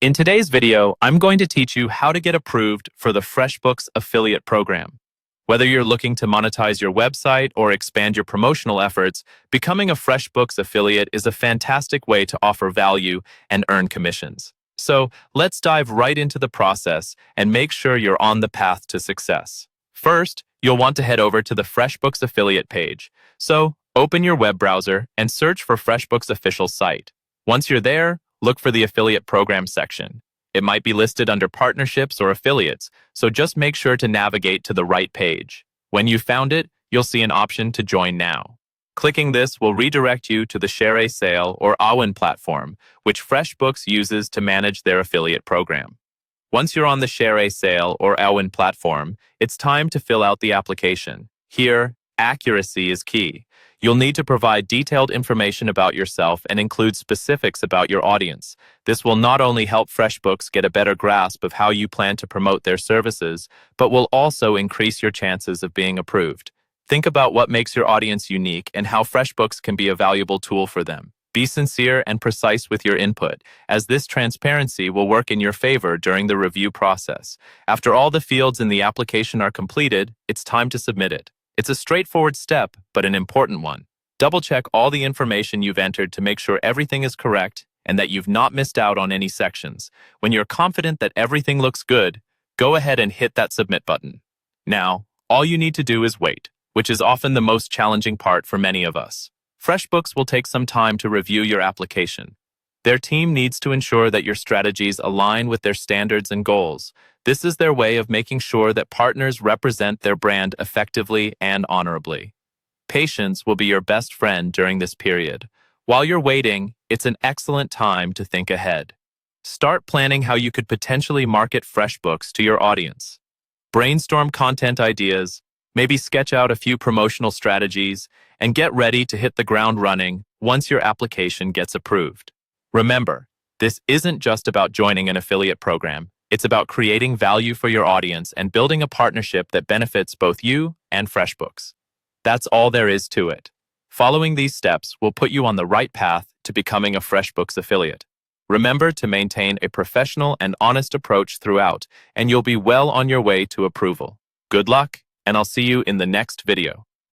In today's video, I'm going to teach you how to get approved for the Freshbooks affiliate program. Whether you're looking to monetize your website or expand your promotional efforts, becoming a Freshbooks affiliate is a fantastic way to offer value and earn commissions. So let's dive right into the process and make sure you're on the path to success. First, you'll want to head over to the Freshbooks affiliate page. So open your web browser and search for Freshbooks' official site. Once you're there, look for the affiliate program section. It might be listed under partnerships or affiliates, so just make sure to navigate to the right page. When you've found it, you'll see an option to join now. Clicking this will redirect you to the Share a Sale or AWIN platform, which Freshbooks uses to manage their affiliate program. Once you're on the Share a Sale or AWIN platform, it's time to fill out the application. Here, accuracy is key. You'll need to provide detailed information about yourself and include specifics about your audience. This will not only help Freshbooks get a better grasp of how you plan to promote their services, but will also increase your chances of being approved. Think about what makes your audience unique and how Freshbooks can be a valuable tool for them. Be sincere and precise with your input, as this transparency will work in your favor during the review process. After all the fields in the application are completed, it's time to submit it. It's a straightforward step, but an important one. Double-check all the information you've entered to make sure everything is correct and that you've not missed out on any sections. When you're confident that everything looks good, go ahead and hit that submit button. Now, all you need to do is wait, which is often the most challenging part for many of us. Freshbooks will take some time to review your application. Their team needs to ensure that your strategies align with their standards and goals. This is their way of making sure that partners represent their brand effectively and honorably. Patience will be your best friend during this period. While you're waiting, it's an excellent time to think ahead. Start planning how you could potentially market Freshbooks to your audience. Brainstorm content ideas, maybe sketch out a few promotional strategies, and get ready to hit the ground running once your application gets approved. Remember, this isn't just about joining an affiliate program. It's about creating value for your audience and building a partnership that benefits both you and Freshbooks. That's all there is to it. Following these steps will put you on the right path to becoming a Freshbooks affiliate. Remember to maintain a professional and honest approach throughout, and you'll be well on your way to approval. Good luck, and I'll see you in the next video.